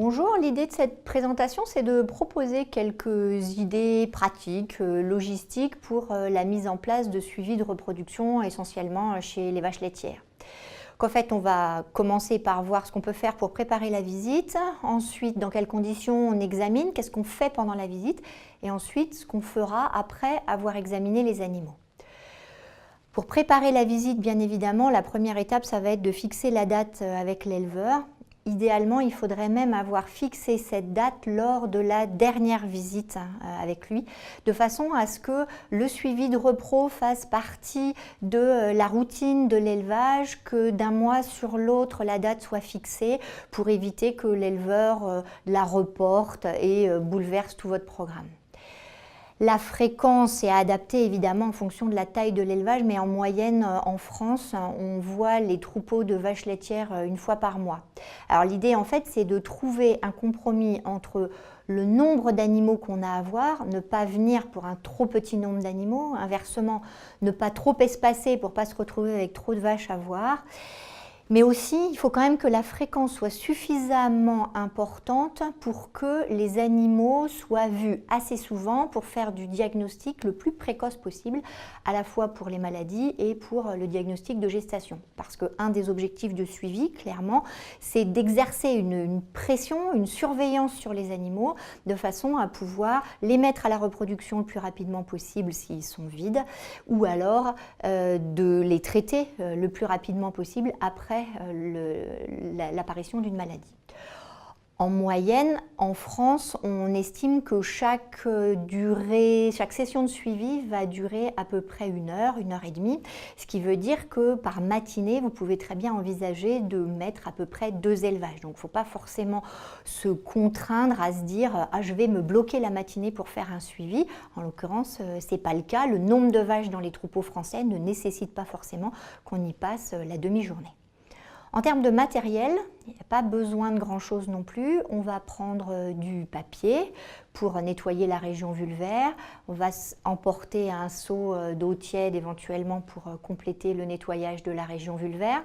Bonjour, l'idée de cette présentation, c'est de proposer quelques idées pratiques, logistiques pour la mise en place de suivi de reproduction, essentiellement chez les vaches laitières. En fait, on va commencer par voir ce qu'on peut faire pour préparer la visite, ensuite dans quelles conditions on examine, qu'est-ce qu'on fait pendant la visite, et ensuite ce qu'on fera après avoir examiné les animaux. Pour préparer la visite, bien évidemment, la première étape, ça va être de fixer la date avec l'éleveur. Idéalement, il faudrait même avoir fixé cette date lors de la dernière visite avec lui, de façon à ce que le suivi de repro fasse partie de la routine de l'élevage, que d'un mois sur l'autre, la date soit fixée pour éviter que l'éleveur la reporte et bouleverse tout votre programme. La fréquence est adaptée évidemment en fonction de la taille de l'élevage, mais en moyenne en France, on voit les troupeaux de vaches laitières une fois par mois. Alors l'idée en fait, c'est de trouver un compromis entre le nombre d'animaux qu'on a à voir, ne pas venir pour un trop petit nombre d'animaux, inversement, ne pas trop espacer pour ne pas se retrouver avec trop de vaches à voir. Mais aussi, il faut quand même que la fréquence soit suffisamment importante pour que les animaux soient vus assez souvent pour faire du diagnostic le plus précoce possible, à la fois pour les maladies et pour le diagnostic de gestation. Parce qu'un des objectifs de suivi, clairement, c'est d'exercer une pression, une surveillance sur les animaux, de façon à pouvoir les mettre à la reproduction le plus rapidement possible s'ils sont vides, ou alors de les traiter le plus rapidement possible après l'apparition d'une maladie. En moyenne, en France, on estime que chaque session de suivi va durer à peu près 1 heure, 1 heure et demie, ce qui veut dire que par matinée, vous pouvez très bien envisager de mettre à peu près 2 élevages. Donc il ne faut pas forcément se contraindre à se dire « Ah, je vais me bloquer la matinée pour faire un suivi ». En l'occurrence, ce n'est pas le cas. Le nombre de vaches dans les troupeaux français ne nécessite pas forcément qu'on y passe la demi-journée. En termes de matériel, il n'y a pas besoin de grand-chose non plus. On va prendre du papier pour nettoyer la région vulvaire. On va emporter un seau d'eau tiède éventuellement pour compléter le nettoyage de la région vulvaire.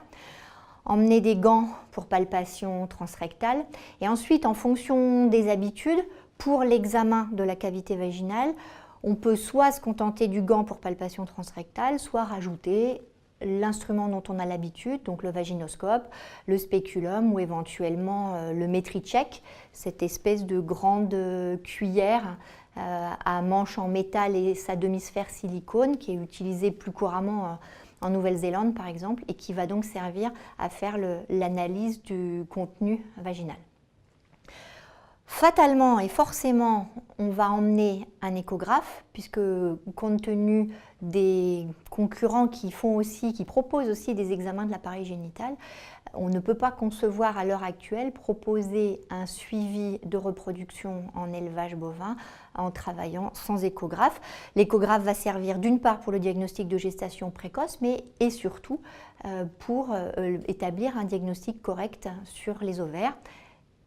Emmener des gants pour palpation transrectale. Et ensuite, en fonction des habitudes, pour l'examen de la cavité vaginale, on peut soit se contenter du gant pour palpation transrectale, soit rajouter l'instrument dont on a l'habitude, donc le vaginoscope, le spéculum ou éventuellement le MetriCheck, cette espèce de grande cuillère à manche en métal et sa demi-sphère silicone qui est utilisée plus couramment en Nouvelle-Zélande par exemple et qui va donc servir à faire l'analyse du contenu vaginal. Fatalement et forcément, on va emmener un échographe puisque compte tenu des concurrents qui proposent aussi des examens de l'appareil génital, on ne peut pas concevoir à l'heure actuelle proposer un suivi de reproduction en élevage bovin en travaillant sans échographe. L'échographe va servir d'une part pour le diagnostic de gestation précoce, mais et surtout pour établir un diagnostic correct sur les ovaires.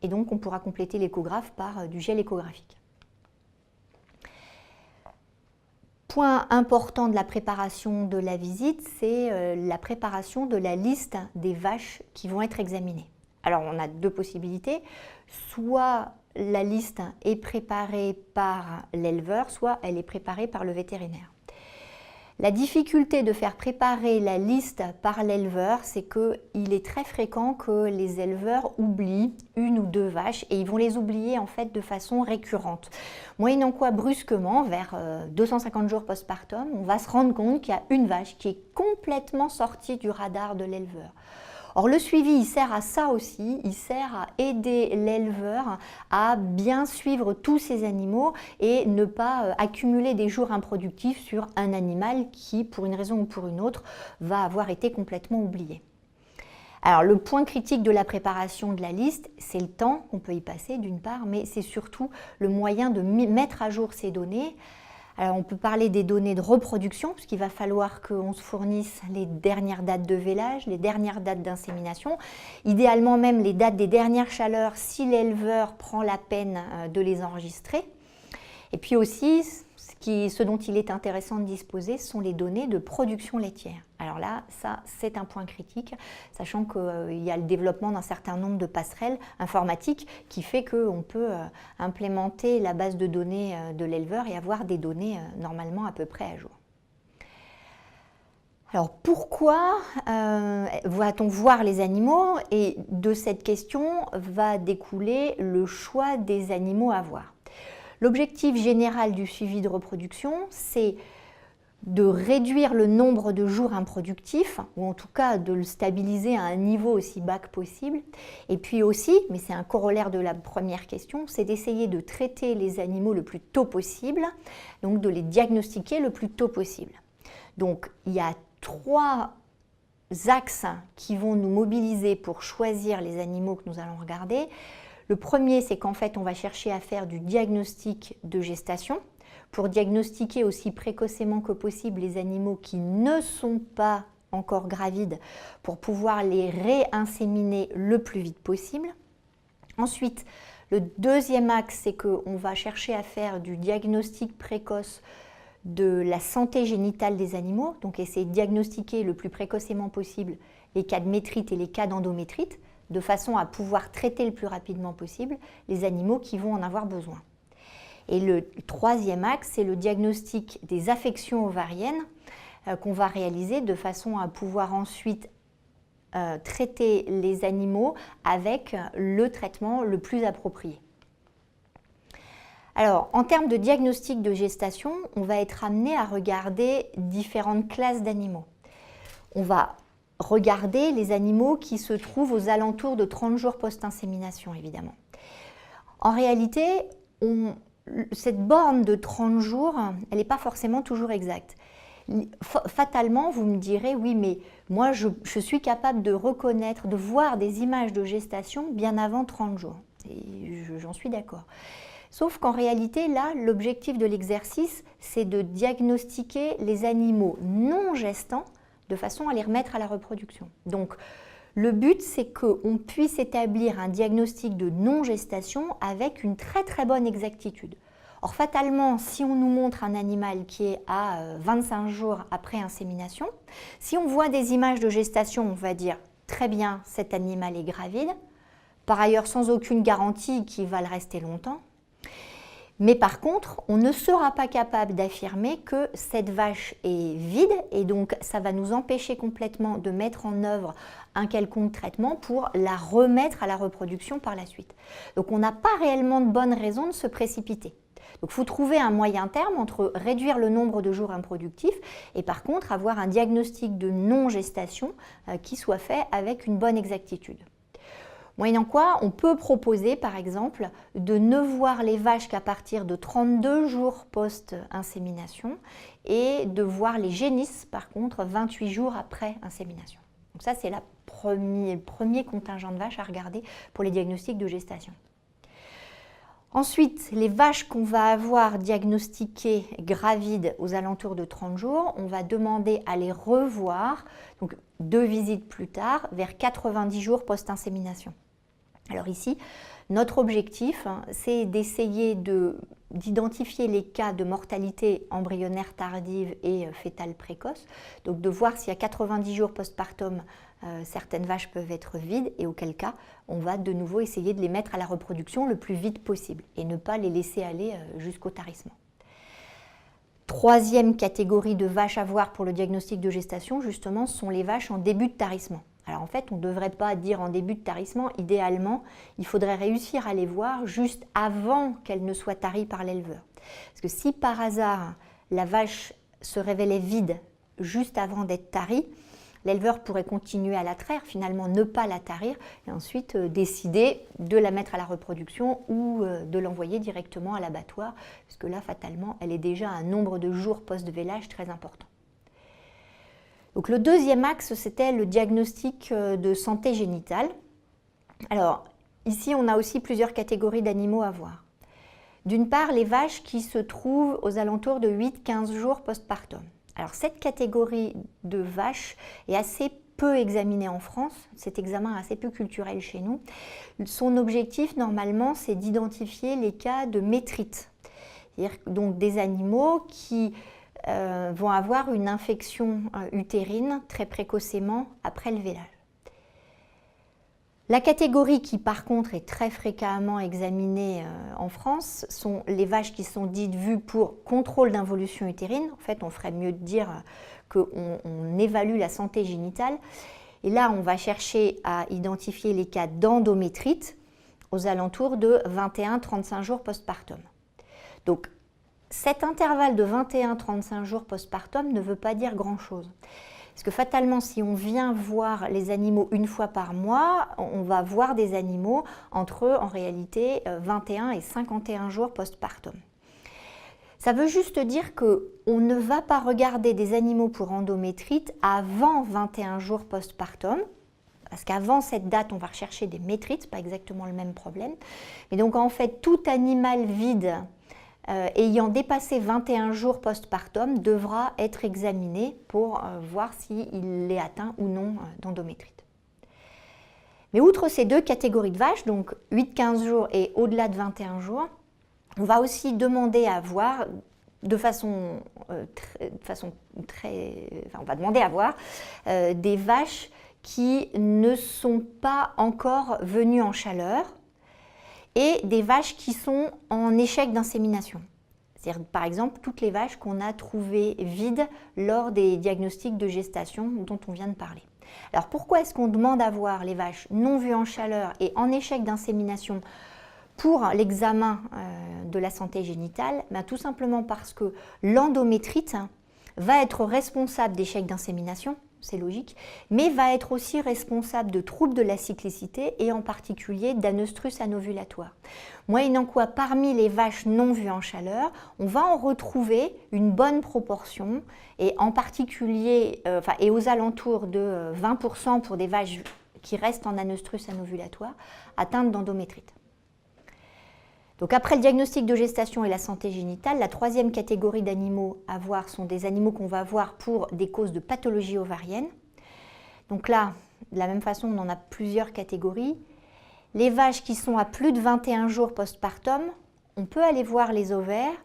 Et donc, on pourra compléter l'échographe par du gel échographique. Point important de la préparation de la visite, c'est la préparation de la liste des vaches qui vont être examinées. Alors, on a 2 possibilités. Soit la liste est préparée par l'éleveur, soit elle est préparée par le vétérinaire. La difficulté de faire préparer la liste par l'éleveur, c'est qu'il est très fréquent que les éleveurs oublient 1 ou 2 vaches et ils vont les oublier en fait de façon récurrente. Moyennant quoi, brusquement, vers 250 jours postpartum, on va se rendre compte qu'il y a 1 vache qui est complètement sortie du radar de l'éleveur. Or, le suivi, il sert à ça aussi, il sert à aider l'éleveur à bien suivre tous ses animaux et ne pas accumuler des jours improductifs sur un animal qui, pour une raison ou pour une autre, va avoir été complètement oublié. Alors, le point critique de la préparation de la liste, c'est le temps qu'on peut y passer d'une part, mais c'est surtout le moyen de mettre à jour ces données. Alors, on peut parler des données de reproduction, puisqu'il va falloir qu'on se fournisse les dernières dates de vélage, les dernières dates d'insémination, idéalement même les dates des dernières chaleurs si l'éleveur prend la peine de les enregistrer. Et puis aussi, ce Ce dont il est intéressant de disposer sont les données de production laitière. Alors là, ça, c'est un point critique, sachant qu'il y a le développement d'un certain nombre de passerelles informatiques qui fait qu'on peut implémenter la base de données de l'éleveur et avoir des données normalement à peu près à jour. Alors pourquoi va-t-on voir les animaux? Et de cette question va découler le choix des animaux à voir. L'objectif général du suivi de reproduction, c'est de réduire le nombre de jours improductifs, ou en tout cas de le stabiliser à un niveau aussi bas que possible. Et puis aussi, mais c'est un corollaire de la première question, c'est d'essayer de traiter les animaux le plus tôt possible, donc de les diagnostiquer le plus tôt possible. Donc il y a 3 axes qui vont nous mobiliser pour choisir les animaux que nous allons regarder. Le premier, c'est qu'en fait, on va chercher à faire du diagnostic de gestation pour diagnostiquer aussi précocement que possible les animaux qui ne sont pas encore gravides pour pouvoir les réinséminer le plus vite possible. Ensuite, le deuxième axe, c'est qu'on va chercher à faire du diagnostic précoce de la santé génitale des animaux, donc essayer de diagnostiquer le plus précocement possible les cas de métrite et les cas d'endométrite, de façon à pouvoir traiter le plus rapidement possible les animaux qui vont en avoir besoin. Et le troisième axe, c'est le diagnostic des affections ovariennes qu'on va réaliser de façon à pouvoir ensuite traiter les animaux avec le traitement le plus approprié. Alors, en termes de diagnostic de gestation, on va être amené à regarder différentes classes d'animaux. On va regarder les animaux qui se trouvent aux alentours de 30 jours post-insémination, évidemment. En réalité, cette borne de 30 jours, elle n'est pas forcément toujours exacte. Fatalement, vous me direz, oui, mais moi, je suis capable de reconnaître, de voir des images de gestation bien avant 30 jours. Et j'en suis d'accord. Sauf qu'en réalité, là, l'objectif de l'exercice, c'est de diagnostiquer les animaux non gestants de façon à les remettre à la reproduction. Donc, le but, c'est qu'on puisse établir un diagnostic de non-gestation avec une très très bonne exactitude. Or, fatalement, si on nous montre un animal qui est à 25 jours après insémination, si on voit des images de gestation, on va dire très bien, cet animal est gravide, par ailleurs sans aucune garantie qu'il va le rester longtemps. Mais par contre, on ne sera pas capable d'affirmer que cette vache est vide et donc ça va nous empêcher complètement de mettre en œuvre un quelconque traitement pour la remettre à la reproduction par la suite. Donc on n'a pas réellement de bonnes raisons de se précipiter. Donc il faut trouver un moyen terme entre réduire le nombre de jours improductifs et par contre avoir un diagnostic de non-gestation qui soit fait avec une bonne exactitude. Moyennant quoi, on peut proposer par exemple de ne voir les vaches qu'à partir de 32 jours post-insémination et de voir les génisses par contre 28 jours après insémination. Donc ça c'est le premier contingent de vaches à regarder pour les diagnostics de gestation. Ensuite, les vaches qu'on va avoir diagnostiquées gravides aux alentours de 30 jours, on va demander à les revoir, donc 2 visites plus tard, vers 90 jours post-insémination. Alors ici, notre objectif, c'est d'essayer d'identifier les cas de mortalité embryonnaire tardive et fœtale précoce, donc de voir si à 90 jours postpartum, certaines vaches peuvent être vides et auquel cas, on va de nouveau essayer de les mettre à la reproduction le plus vite possible et ne pas les laisser aller jusqu'au tarissement. Troisième catégorie de vaches à voir pour le diagnostic de gestation, justement, sont les vaches en début de tarissement. Alors en fait, on ne devrait pas dire en début de tarissement, idéalement, il faudrait réussir à les voir juste avant qu'elles ne soient taries par l'éleveur. Parce que si par hasard, la vache se révélait vide juste avant d'être tarie, l'éleveur pourrait continuer à la traire, finalement ne pas la tarir, et ensuite décider de la mettre à la reproduction ou de l'envoyer directement à l'abattoir, parce que là, fatalement, elle est déjà à un nombre de jours post-vélage très important. Donc le deuxième axe, c'était le diagnostic de santé génitale. Alors, ici, on a aussi plusieurs catégories d'animaux à voir. D'une part, les vaches qui se trouvent aux alentours de 8-15 jours postpartum. Alors, cette catégorie de vaches est assez peu examinée en France. Cet examen est assez peu culturel chez nous. Son objectif, normalement, c'est d'identifier les cas de métrite. c'est-à-dire donc des animaux qui vont avoir une infection utérine très précocement après le vélage. La catégorie qui par contre est très fréquemment examinée en France sont les vaches qui sont dites vues pour contrôle d'involution utérine. En fait, on ferait mieux de dire qu'on évalue la santé génitale. Et là, on va chercher à identifier les cas d'endométrite aux alentours de 21-35 jours postpartum. Donc, cet intervalle de 21-35 jours postpartum ne veut pas dire grand-chose. Parce que fatalement, si on vient voir les animaux une fois par mois, on va voir des animaux entre, en réalité, 21 et 51 jours postpartum. Ça veut juste dire qu'on ne va pas regarder des animaux pour endométrite avant 21 jours postpartum, parce qu'avant cette date, on va rechercher des métrites, pas exactement le même problème. Mais donc en fait, tout animal vide ayant dépassé 21 jours postpartum devra être examiné pour voir s'il est atteint ou non d'endométrite. Mais outre ces deux catégories de vaches, donc 8-15 jours et au-delà de 21 jours, on va aussi demander à voir on va demander à voir des vaches qui ne sont pas encore venues en chaleur et des vaches qui sont en échec d'insémination. C'est-à-dire, par exemple, toutes les vaches qu'on a trouvées vides lors des diagnostics de gestation dont on vient de parler. Alors, pourquoi est-ce qu'on demande à voir les vaches non vues en chaleur et en échec d'insémination pour l'examen de la santé génitale? Tout simplement parce que l'endométrite va être responsable d'échecs d'insémination, c'est logique, mais va être aussi responsable de troubles de la cyclicité et en particulier d'anestrus anovulatoire. Moyennant quoi, parmi les vaches non vues en chaleur, on va en retrouver une bonne proportion et en particulier, et aux alentours de 20% pour des vaches qui restent en anestrus anovulatoire atteintes d'endométrite. Donc après le diagnostic de gestation et la santé génitale, la troisième catégorie d'animaux à voir sont des animaux qu'on va voir pour des causes de pathologie ovarienne. Donc là, de la même façon, on en a plusieurs catégories. Les vaches qui sont à plus de 21 jours postpartum, on peut aller voir les ovaires.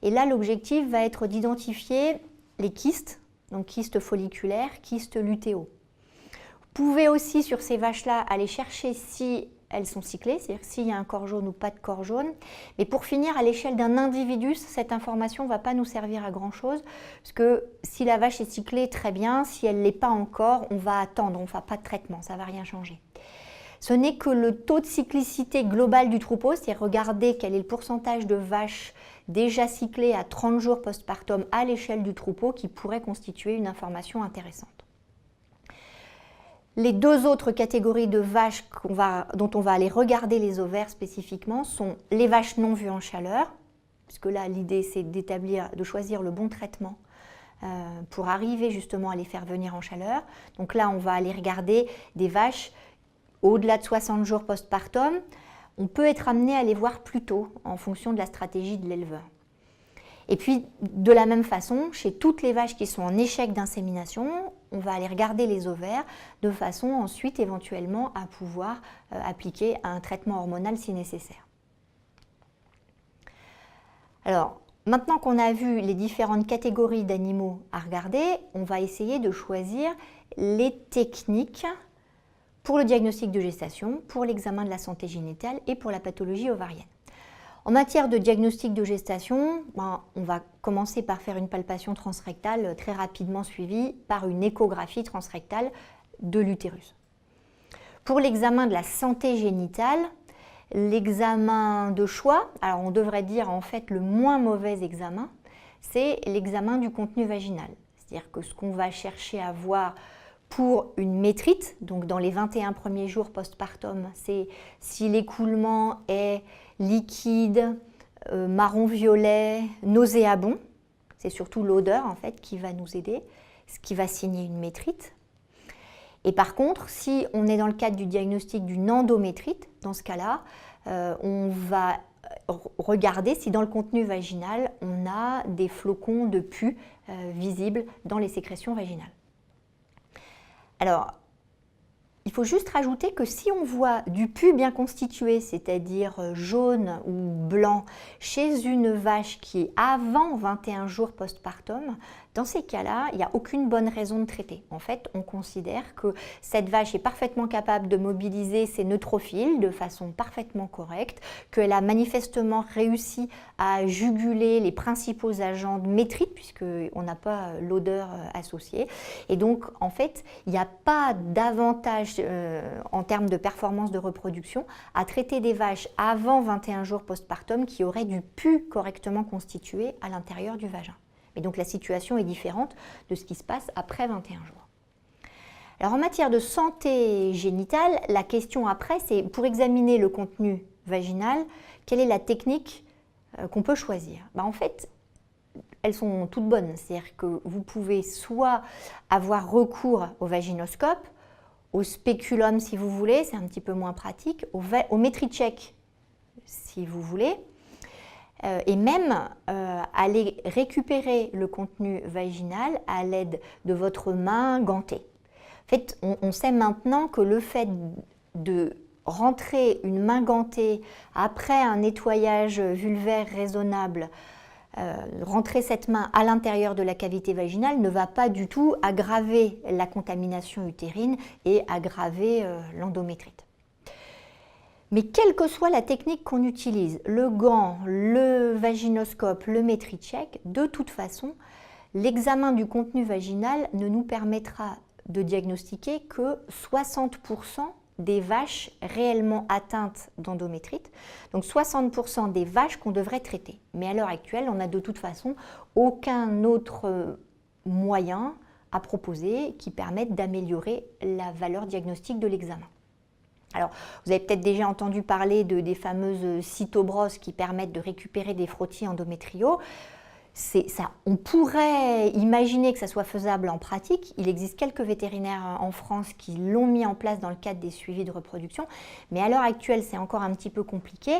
Et là, l'objectif va être d'identifier les kystes, donc kystes folliculaires, kystes lutéaux. Vous pouvez aussi, sur ces vaches-là, aller chercher si elles sont cyclées, c'est-à-dire s'il y a un corps jaune ou pas de corps jaune. Mais pour finir, à l'échelle d'un individu, cette information ne va pas nous servir à grand-chose, parce que si la vache est cyclée, très bien. Si elle ne l'est pas encore, on va attendre, on ne fera pas de traitement, ça ne va rien changer. Ce n'est que le taux de cyclicité global du troupeau, c'est-à-dire regarder quel est le pourcentage de vaches déjà cyclées à 30 jours postpartum à l'échelle du troupeau qui pourrait constituer une information intéressante. Les deux autres catégories de vaches dont on va aller regarder les ovaires spécifiquement sont les vaches non vues en chaleur, puisque là l'idée c'est de choisir le bon traitement pour arriver justement à les faire venir en chaleur. Donc là on va aller regarder des vaches au-delà de 60 jours postpartum. On peut être amené à les voir plus tôt en fonction de la stratégie de l'éleveur. Et puis, de la même façon, chez toutes les vaches qui sont en échec d'insémination, on va aller regarder les ovaires de façon ensuite éventuellement à pouvoir appliquer un traitement hormonal si nécessaire. Alors, maintenant qu'on a vu les différentes catégories d'animaux à regarder, on va essayer de choisir les techniques pour le diagnostic de gestation, pour l'examen de la santé génitale et pour la pathologie ovarienne. En matière de diagnostic de gestation, on va commencer par faire une palpation transrectale très rapidement suivie par une échographie transrectale de l'utérus. Pour l'examen de la santé génitale, l'examen de choix, alors on devrait dire en fait le moins mauvais examen, c'est l'examen du contenu vaginal. C'est-à-dire que ce qu'on va chercher à voir pour une métrite, donc dans les 21 premiers jours postpartum, c'est si l'écoulement est liquide, marron-violet, nauséabond. C'est surtout l'odeur en fait qui va nous aider, ce qui va signer une métrite. Et par contre, si on est dans le cadre du diagnostic d'une endométrite, dans ce cas-là, on va regarder si dans le contenu vaginal, on a des flocons de pus visibles dans les sécrétions vaginales. Alors, Il faut juste rajouter que si on voit du pus bien constitué, c'est-à-dire jaune ou blanc, chez une vache qui est avant 21 jours postpartum, dans ces cas-là, il n'y a aucune bonne raison de traiter. En fait, on considère que cette vache est parfaitement capable de mobiliser ses neutrophiles de façon parfaitement correcte, qu'elle a manifestement réussi à juguler les principaux agents de métrite, puisqu'on n'a pas l'odeur associée. Et donc, en fait, il n'y a pas d'avantage en termes de performance de reproduction à traiter des vaches avant 21 jours postpartum qui auraient du pus correctement constitué à l'intérieur du vagin. Et donc la situation est différente de ce qui se passe après 21 jours. Alors en matière de santé génitale, la question après, c'est pour examiner le contenu vaginal, quelle est la technique qu'on peut choisir? En fait, elles sont toutes bonnes. C'est-à-dire que vous pouvez soit avoir recours au vaginoscope, au spéculum si vous voulez, c'est un petit peu moins pratique, au Metricheck si vous voulez, et même aller récupérer le contenu vaginal à l'aide de votre main gantée. En fait, on sait maintenant que le fait de rentrer une main gantée après un nettoyage vulvaire raisonnable, rentrer cette main à l'intérieur de la cavité vaginale ne va pas du tout aggraver la contamination utérine et aggraver l'endométrite. Mais quelle que soit la technique qu'on utilise, le gant, le vaginoscope, le Metricheck, de toute façon, l'examen du contenu vaginal ne nous permettra de diagnostiquer que 60% des vaches réellement atteintes d'endométrite, donc 60% des vaches qu'on devrait traiter. Mais à l'heure actuelle, on n'a de toute façon aucun autre moyen à proposer qui permette d'améliorer la valeur diagnostique de l'examen. Alors, vous avez peut-être déjà entendu parler des fameuses cytobrosses qui permettent de récupérer des frottis endométriaux. On pourrait imaginer que ça soit faisable en pratique. Il existe quelques vétérinaires en France qui l'ont mis en place dans le cadre des suivis de reproduction, mais à l'heure actuelle, c'est encore un petit peu compliqué.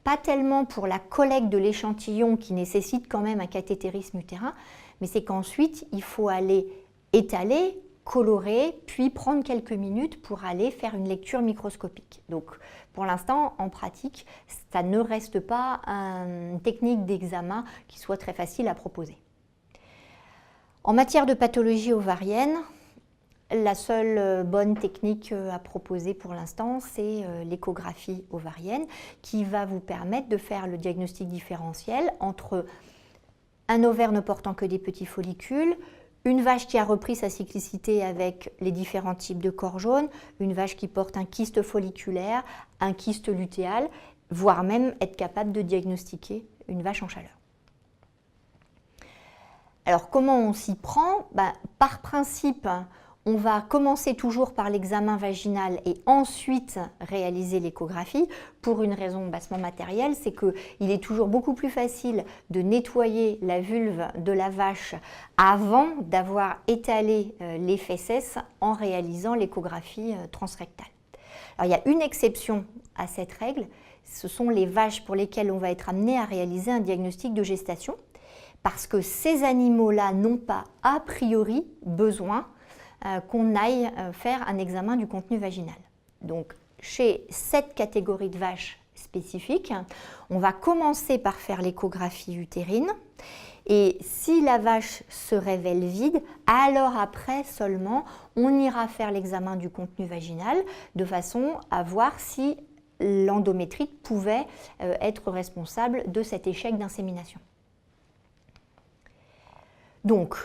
Pas tellement pour la collecte de l'échantillon qui nécessite quand même un cathétérisme utérin, mais c'est qu'ensuite, il faut aller étaler, colorer, puis prendre quelques minutes pour aller faire une lecture microscopique. Donc, pour l'instant, en pratique, ça ne reste pas une technique d'examen qui soit très facile à proposer. En matière de pathologie ovarienne, la seule bonne technique à proposer pour l'instant, c'est l'échographie ovarienne qui va vous permettre de faire le diagnostic différentiel entre un ovaire ne portant que des petits follicules, une vache qui a repris sa cyclicité avec les différents types de corps jaunes, une vache qui porte un kyste folliculaire, un kyste lutéal, voire même être capable de diagnostiquer une vache en chaleur. Alors comment on s'y prend? Par principe, on va commencer toujours par l'examen vaginal et ensuite réaliser l'échographie pour une raison bassement matérielle, c'est qu'il est toujours beaucoup plus facile de nettoyer la vulve de la vache avant d'avoir étalé les fesses en réalisant l'échographie transrectale. Alors il y a une exception à cette règle, ce sont les vaches pour lesquelles on va être amené à réaliser un diagnostic de gestation parce que ces animaux-là n'ont pas a priori besoin qu'on aille faire un examen du contenu vaginal. Donc, chez cette catégorie de vaches spécifiques, on va commencer par faire l'échographie utérine et si la vache se révèle vide, alors après seulement, on ira faire l'examen du contenu vaginal de façon à voir si l'endométrite pouvait être responsable de cet échec d'insémination. Donc,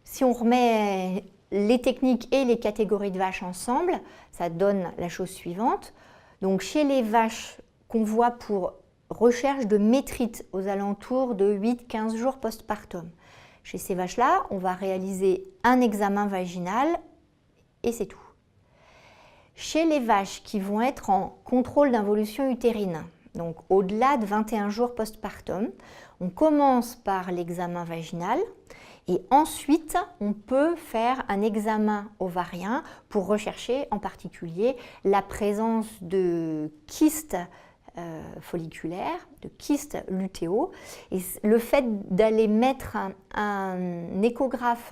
si on remet les techniques et les catégories de vaches ensemble, ça donne la chose suivante. Donc chez les vaches qu'on voit pour recherche de métrite aux alentours de 8-15 jours postpartum, chez ces vaches-là, on va réaliser un examen vaginal et c'est tout. Chez les vaches qui vont être en contrôle d'involution utérine, donc au-delà de 21 jours postpartum, on commence par l'examen vaginal. Et ensuite, on peut faire un examen ovarien pour rechercher en particulier la présence de kystes folliculaires, de kystes lutéaux. Et le fait d'aller mettre un échographe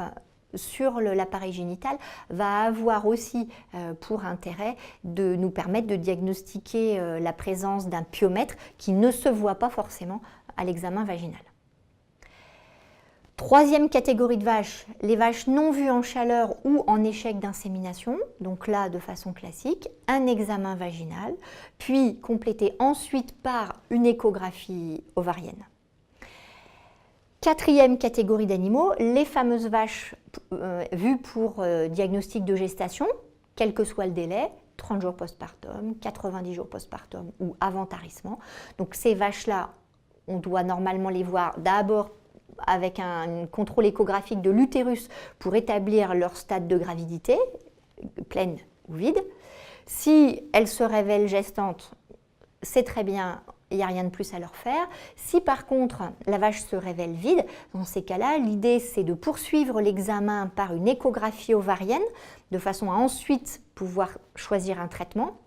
sur l'appareil génital va avoir aussi pour intérêt de nous permettre de diagnostiquer la présence d'un pyomètre qui ne se voit pas forcément à l'examen vaginal. Troisième catégorie de vaches, les vaches non vues en chaleur ou en échec d'insémination, donc là de façon classique, un examen vaginal, puis complété ensuite par une échographie ovarienne. Quatrième catégorie d'animaux, les fameuses vaches vues pour diagnostic de gestation, quel que soit le délai, 30 jours postpartum, 90 jours postpartum ou avant tarissement. Donc ces vaches-là, on doit normalement les voir d'abord avec un contrôle échographique de l'utérus pour établir leur stade de gravidité, pleine ou vide. Si elles se révèlent gestantes, c'est très bien, il n'y a rien de plus à leur faire. Si par contre la vache se révèle vide, dans ces cas-là, l'idée c'est de poursuivre l'examen par une échographie ovarienne de façon à ensuite pouvoir choisir un traitement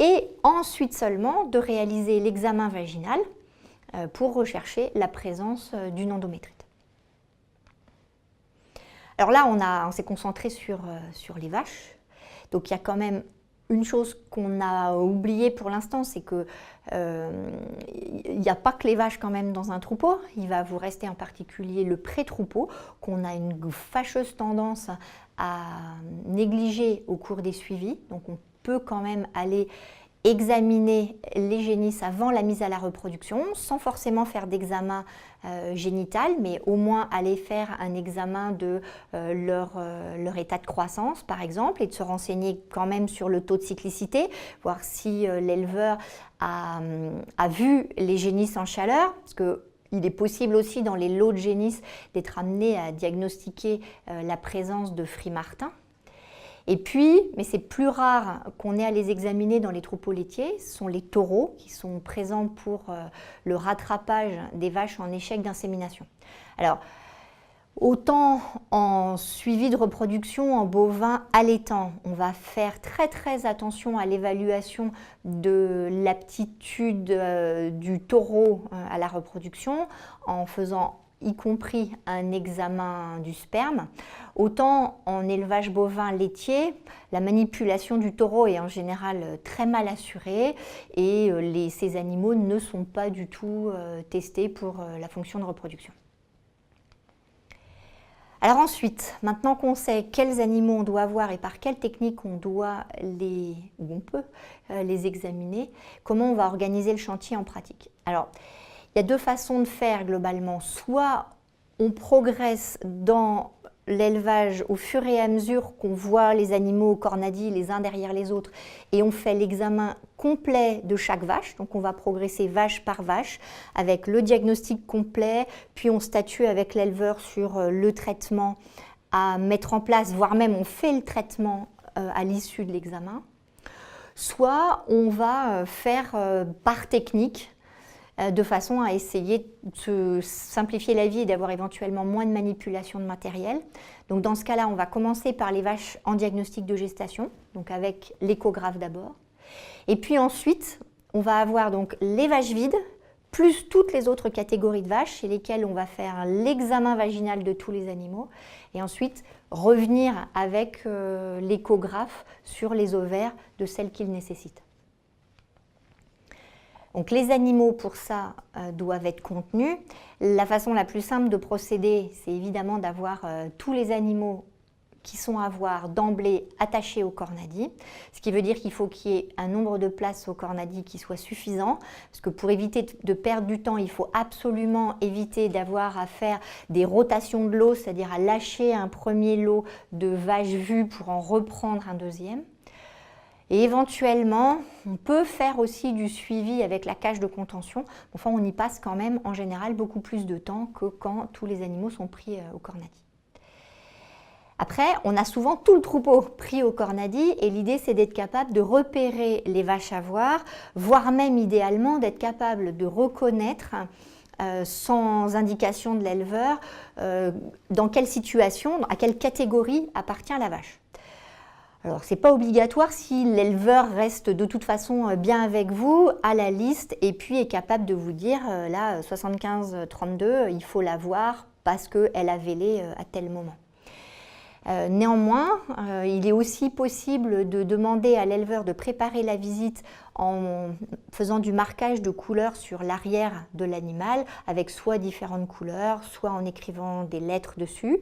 et ensuite seulement de réaliser l'examen vaginal pour rechercher la présence d'une endométrite. Alors là, on s'est concentré sur les vaches. Donc il y a quand même une chose qu'on a oubliée pour l'instant, c'est que il n'y a pas que les vaches quand même dans un troupeau. Il va vous rester en particulier le pré-troupeau qu'on a une fâcheuse tendance à négliger au cours des suivis. Donc on peut quand même aller examiner les génisses avant la mise à la reproduction, sans forcément faire d'examen génital, mais au moins aller faire un examen de leur état de croissance, par exemple, et de se renseigner quand même sur le taux de cyclicité, voir si l'éleveur a vu les génisses en chaleur, parce qu'il est possible aussi dans les lots de génisses d'être amené à diagnostiquer la présence de Free-Martin. Et puis, mais c'est plus rare qu'on ait à les examiner dans les troupeaux laitiers, ce sont les taureaux qui sont présents pour le rattrapage des vaches en échec d'insémination. Alors, autant en suivi de reproduction en bovin allaitant, on va faire très attention à l'évaluation de l'aptitude du taureau à la reproduction en faisant y compris un examen du sperme. Autant en élevage bovin laitier, la manipulation du taureau est en général très mal assurée et ces animaux ne sont pas du tout testés pour la fonction de reproduction. Alors ensuite, maintenant qu'on sait quels animaux on doit avoir et par quelle technique on peut les examiner, comment on va organiser le chantier en pratique. Alors, il y a deux façons de faire globalement. Soit on progresse dans l'élevage au fur et à mesure qu'on voit les animaux au cornadis les uns derrière les autres et on fait l'examen complet de chaque vache. Donc on va progresser vache par vache avec le diagnostic complet, puis on statue avec l'éleveur sur le traitement à mettre en place, voire même on fait le traitement à l'issue de l'examen. Soit on va faire par technique, de façon à essayer de se simplifier la vie et d'avoir éventuellement moins de manipulation de matériel. Donc dans ce cas-là, on va commencer par les vaches en diagnostic de gestation, donc avec l'échographe d'abord. Et puis ensuite, on va avoir donc les vaches vides, plus toutes les autres catégories de vaches chez lesquelles on va faire l'examen vaginal de tous les animaux. Et ensuite, revenir avec l'échographe sur les ovaires de celles qu'ils nécessitent. Donc les animaux pour ça doivent être contenus. La façon la plus simple de procéder, c'est évidemment d'avoir tous les animaux qui sont à voir d'emblée attachés au cornadis, ce qui veut dire qu'il faut qu'il y ait un nombre de places au cornadis qui soit suffisant, parce que pour éviter de perdre du temps, il faut absolument éviter d'avoir à faire des rotations de lot, c'est-à-dire à lâcher un premier lot de vaches vues pour en reprendre un deuxième. Et éventuellement, on peut faire aussi du suivi avec la cage de contention. Enfin, on y passe quand même en général beaucoup plus de temps que quand tous les animaux sont pris au cornadis. Après, on a souvent tout le troupeau pris au cornadis et l'idée c'est d'être capable de repérer les vaches à voir, voire même idéalement d'être capable de reconnaître sans indication de l'éleveur dans quelle situation, à quelle catégorie appartient la vache. Alors, ce n'est pas obligatoire si l'éleveur reste de toute façon bien avec vous à la liste et puis est capable de vous dire là, 75-32, il faut la voir parce qu'elle a vélé à tel moment. Néanmoins, il est aussi possible de demander à l'éleveur de préparer la visite en faisant du marquage de couleurs sur l'arrière de l'animal avec soit différentes couleurs, soit en écrivant des lettres dessus.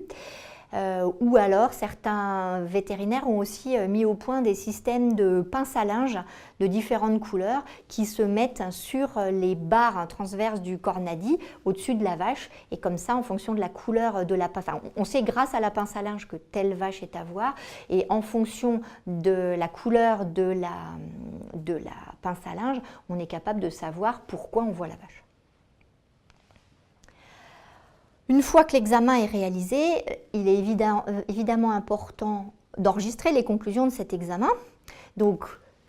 Ou alors certains vétérinaires ont aussi mis au point des systèmes de pinces à linge de différentes couleurs qui se mettent sur les barres transverses du cornadi au-dessus de la vache, et comme ça, en fonction de la couleur de la pince, enfin, on sait grâce à la pince à linge que telle vache est à voir, et en fonction de la couleur de la pince à linge, on est capable de savoir pourquoi on voit la vache. Une fois que l'examen est réalisé, il est évidemment important d'enregistrer les conclusions de cet examen. Donc,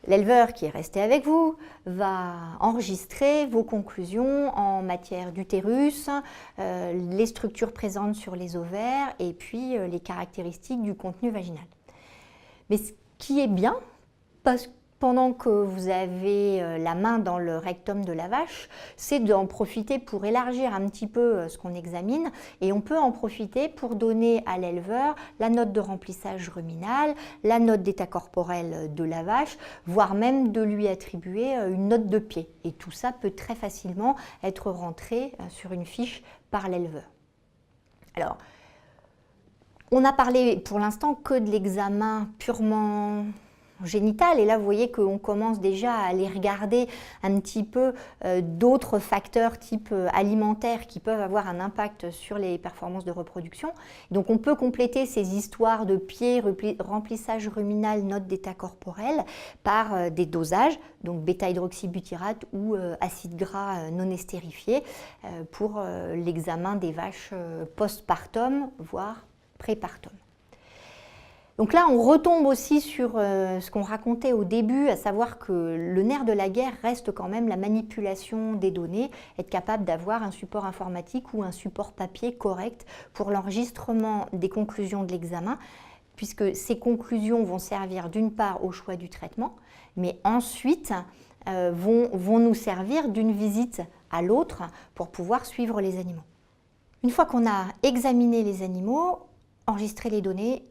l'éleveur qui est resté avec vous va enregistrer vos conclusions en matière d'utérus, les structures présentes sur les ovaires et puis les caractéristiques du contenu vaginal. Mais ce qui est bien, parce que pendant que vous avez la main dans le rectum de la vache, c'est d'en profiter pour élargir un petit peu ce qu'on examine, et on peut en profiter pour donner à l'éleveur la note de remplissage ruminal, la note d'état corporel de la vache, voire même de lui attribuer une note de pied. Et tout ça peut très facilement être rentré sur une fiche par l'éleveur. Alors, on a parlé pour l'instant que de l'examen purement génital, et là vous voyez qu'on commence déjà à aller regarder un petit peu d'autres facteurs type alimentaire qui peuvent avoir un impact sur les performances de reproduction. Donc on peut compléter ces histoires de pied, remplissage ruminal, note d'état corporel par des dosages, donc bêta-hydroxybutyrate ou acide gras non estérifié pour l'examen des vaches postpartum, voire prépartum. Donc là, on retombe aussi sur ce qu'on racontait au début, à savoir que le nerf de la guerre reste quand même la manipulation des données, être capable d'avoir un support informatique ou un support papier correct pour l'enregistrement des conclusions de l'examen, puisque ces conclusions vont servir d'une part au choix du traitement, mais ensuite vont nous servir d'une visite à l'autre pour pouvoir suivre les animaux. Une fois qu'on a examiné les animaux, enregistré les données,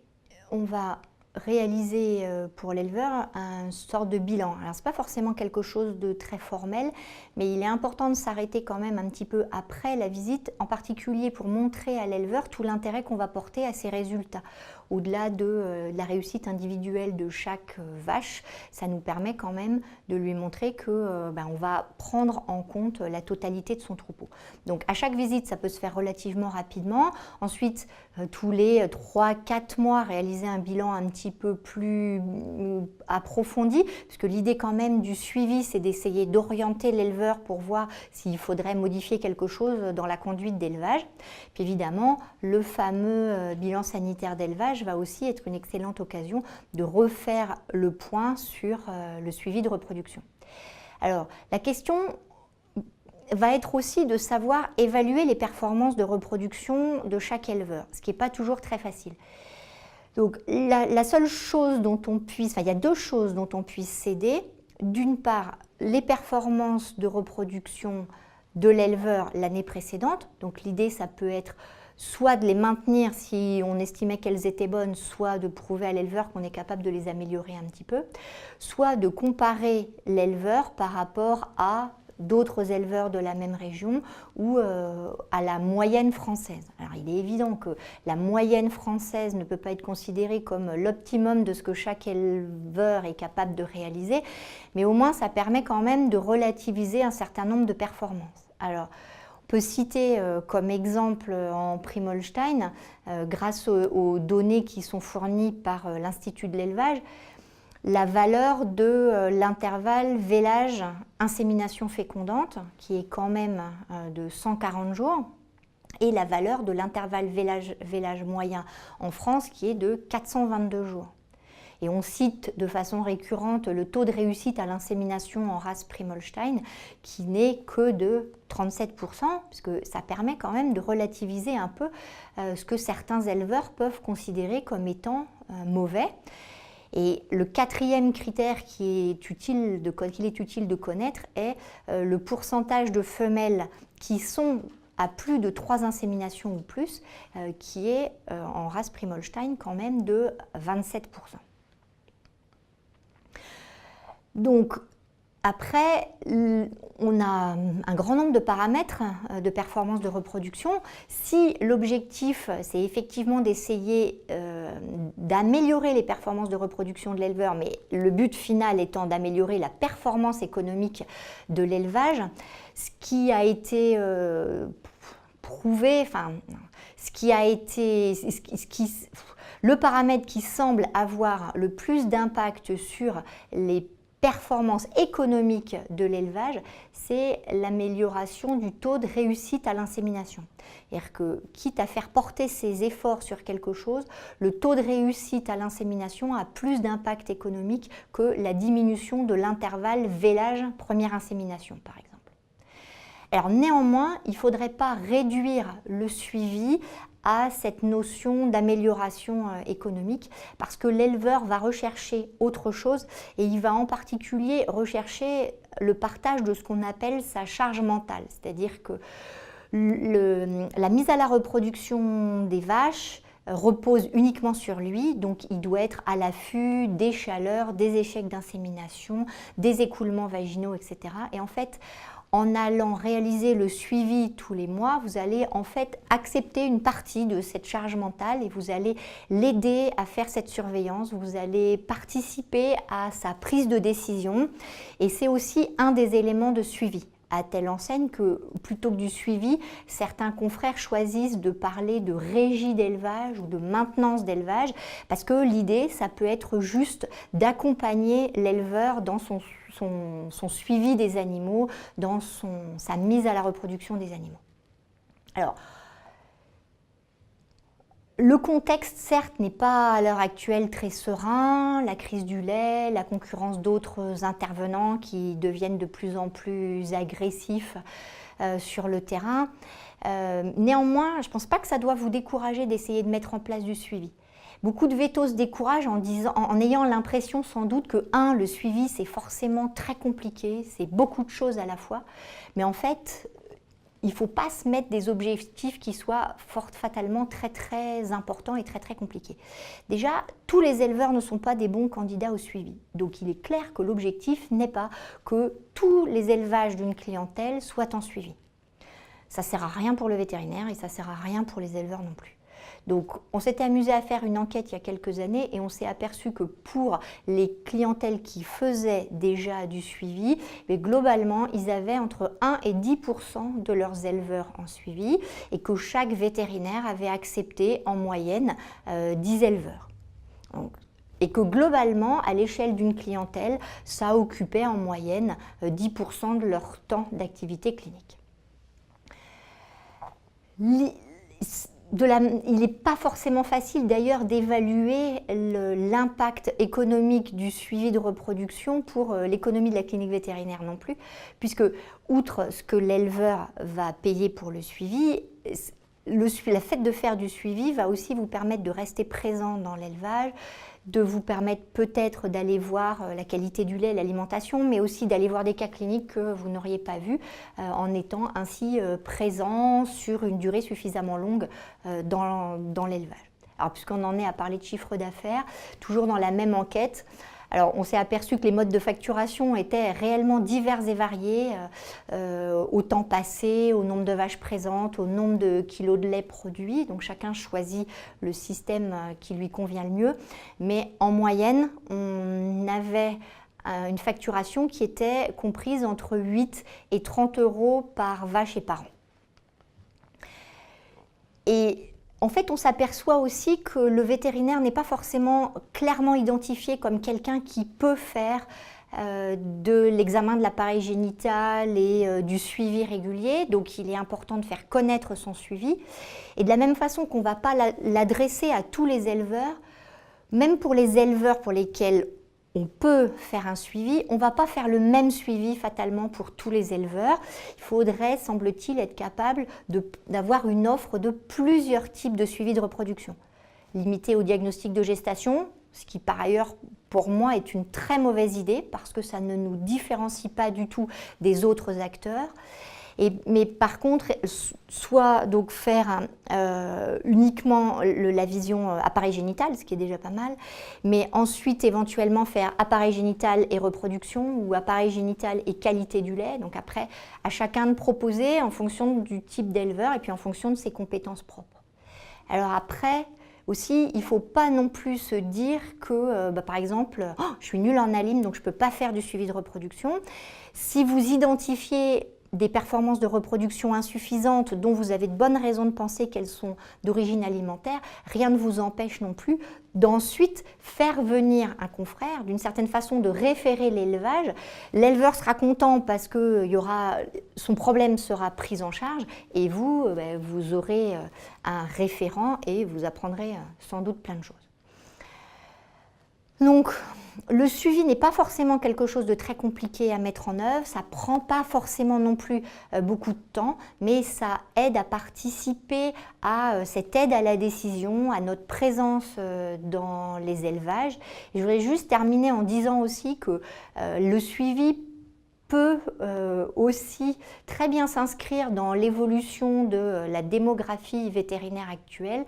on va réaliser pour l'éleveur une sorte de bilan. Alors, ce n'est pas forcément quelque chose de très formel, mais il est important de s'arrêter quand même un petit peu après la visite, en particulier pour montrer à l'éleveur tout l'intérêt qu'on va porter à ces résultats. Au-delà de la réussite individuelle de chaque vache, ça nous permet quand même de lui montrer que on va prendre en compte la totalité de son troupeau. Donc à chaque visite, ça peut se faire relativement rapidement. Ensuite, tous les 3-4 mois, réaliser un bilan un petit peu plus approfondi, parce que l'idée quand même du suivi, c'est d'essayer d'orienter l'éleveur pour voir s'il faudrait modifier quelque chose dans la conduite d'élevage. Puis évidemment, le fameux bilan sanitaire d'élevage va aussi être une excellente occasion de refaire le point sur le suivi de reproduction. Alors, la question va être aussi de savoir évaluer les performances de reproduction de chaque éleveur, ce qui n'est pas toujours très facile. Donc, la seule chose dont on puisse, il y a deux choses dont on puisse s'aider. D'une part, les performances de reproduction de l'éleveur l'année précédente. Donc, l'idée, ça peut être soit de les maintenir si on estimait qu'elles étaient bonnes, soit de prouver à l'éleveur qu'on est capable de les améliorer un petit peu, soit de comparer l'éleveur par rapport à d'autres éleveurs de la même région ou à la moyenne française. Alors il est évident que la moyenne française ne peut pas être considérée comme l'optimum de ce que chaque éleveur est capable de réaliser, mais au moins ça permet quand même de relativiser un certain nombre de performances. Alors, on peut citer comme exemple en Primolstein, grâce aux données qui sont fournies par l'Institut de l'élevage, la valeur de l'intervalle vélage-insémination fécondante, qui est quand même de 140 jours, et la valeur de l'intervalle vélage moyen en France, qui est de 422 jours. Et on cite de façon récurrente le taux de réussite à l'insémination en race Primolstein, qui n'est que de 37%, puisque ça permet quand même de relativiser un peu ce que certains éleveurs peuvent considérer comme étant mauvais. Et le quatrième critère qu'il est utile de connaître est le pourcentage de femelles qui sont à plus de 3 inséminations ou plus, qui est en race Primolstein quand même de 27%. Donc après, on a un grand nombre de paramètres de performance de reproduction. Si l'objectif, c'est effectivement d'essayer d'améliorer les performances de reproduction de l'éleveur, mais le but final étant d'améliorer la performance économique de l'élevage, ce qui a été prouvé, le paramètre qui semble avoir le plus d'impact sur les performance économique de l'élevage, c'est l'amélioration du taux de réussite à l'insémination. C'est-à-dire que, quitte à faire porter ses efforts sur quelque chose, le taux de réussite à l'insémination a plus d'impact économique que la diminution de l'intervalle vélage première insémination, par exemple. Alors néanmoins, il ne faudrait pas réduire le suivi à cette notion d'amélioration économique parce que l'éleveur va rechercher autre chose et il va en particulier rechercher le partage de ce qu'on appelle sa charge mentale. C'est-à-dire que la mise à la reproduction des vaches repose uniquement sur lui, donc il doit être à l'affût des chaleurs, des échecs d'insémination, des écoulements vaginaux, etc. Et en fait, en allant réaliser le suivi tous les mois, vous allez en fait accepter une partie de cette charge mentale et vous allez l'aider à faire cette surveillance, vous allez participer à sa prise de décision et c'est aussi un des éléments de suivi. À telle enseigne que plutôt que du suivi, certains confrères choisissent de parler de régie d'élevage ou de maintenance d'élevage parce que l'idée, ça peut être juste d'accompagner l'éleveur dans son suivi des animaux, dans sa mise à la reproduction des animaux. Alors, le contexte, certes, n'est pas à l'heure actuelle très serein, la crise du lait, la concurrence d'autres intervenants qui deviennent de plus en plus agressifs sur le terrain. Néanmoins, je ne pense pas que ça doit vous décourager d'essayer de mettre en place du suivi. Beaucoup de vétos se découragent en ayant l'impression sans doute que, le suivi c'est forcément très compliqué, c'est beaucoup de choses à la fois, mais en fait, il ne faut pas se mettre des objectifs qui soient fatalement très très importants et très très compliqués. Déjà, tous les éleveurs ne sont pas des bons candidats au suivi. Donc il est clair que l'objectif n'est pas que tous les élevages d'une clientèle soient en suivi. Ça ne sert à rien pour le vétérinaire et ça ne sert à rien pour les éleveurs non plus. Donc on s'était amusé à faire une enquête il y a quelques années et on s'est aperçu que pour les clientèles qui faisaient déjà du suivi, mais globalement ils avaient entre 1 et 10% de leurs éleveurs en suivi et que chaque vétérinaire avait accepté en moyenne 10 éleveurs. Et que globalement, à l'échelle d'une clientèle, ça occupait en moyenne 10% de leur temps d'activité clinique. Il n'est pas forcément facile d'ailleurs d'évaluer l'impact économique du suivi de reproduction pour l'économie de la clinique vétérinaire non plus, puisque outre ce que l'éleveur va payer pour le suivi, le fait de faire du suivi va aussi vous permettre de rester présent dans l'élevage, de vous permettre peut-être d'aller voir la qualité du lait, l'alimentation, mais aussi d'aller voir des cas cliniques que vous n'auriez pas vus en étant ainsi présent sur une durée suffisamment longue dans l'élevage. Alors puisqu'on en est à parler de chiffre d'affaires, toujours dans la même enquête, alors, on s'est aperçu que les modes de facturation étaient réellement divers et variés, au temps passé, au nombre de vaches présentes, au nombre de kilos de lait produits. Donc, chacun choisit le système qui lui convient le mieux. Mais en moyenne, on avait une facturation qui était comprise entre 8 et 30 € par vache et par an. Et en fait, on s'aperçoit aussi que le vétérinaire n'est pas forcément clairement identifié comme quelqu'un qui peut faire de l'examen de l'appareil génital et du suivi régulier. Donc, il est important de faire connaître son suivi. Et de la même façon qu'on ne va pas l'adresser à tous les éleveurs, même pour les éleveurs pour lesquels on peut faire un suivi, on ne va pas faire le même suivi fatalement pour tous les éleveurs. Il faudrait, semble-t-il, être capable d'avoir une offre de plusieurs types de suivi de reproduction. Limité au diagnostic de gestation, ce qui par ailleurs pour moi est une très mauvaise idée parce que ça ne nous différencie pas du tout des autres acteurs. Mais par contre, soit donc faire uniquement la vision appareil génital, ce qui est déjà pas mal, mais ensuite éventuellement faire appareil génital et reproduction ou appareil génital et qualité du lait. Donc après, à chacun de proposer en fonction du type d'éleveur et puis en fonction de ses compétences propres. Alors après, aussi, il ne faut pas non plus se dire que, par exemple, oh, je suis nulle en alim, donc je ne peux pas faire du suivi de reproduction. Si vous identifiez des performances de reproduction insuffisantes dont vous avez de bonnes raisons de penser qu'elles sont d'origine alimentaire, rien ne vous empêche non plus d'ensuite faire venir un confrère, d'une certaine façon de référer l'élevage. L'éleveur sera content parce que son problème sera pris en charge et vous, vous aurez un référent et vous apprendrez sans doute plein de choses. Donc, le suivi n'est pas forcément quelque chose de très compliqué à mettre en œuvre, ça ne prend pas forcément non plus beaucoup de temps, mais ça aide à participer à cette aide à la décision, à notre présence dans les élevages. Et je voudrais juste terminer en disant aussi que le suivi peut aussi très bien s'inscrire dans l'évolution de la démographie vétérinaire actuelle.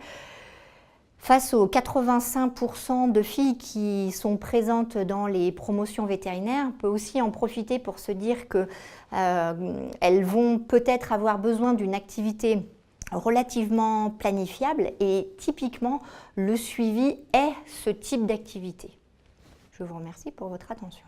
Face aux 85% de filles qui sont présentes dans les promotions vétérinaires, on peut aussi en profiter pour se dire qu'elles vont peut-être avoir besoin d'une activité relativement planifiable et typiquement le suivi est ce type d'activité. Je vous remercie pour votre attention.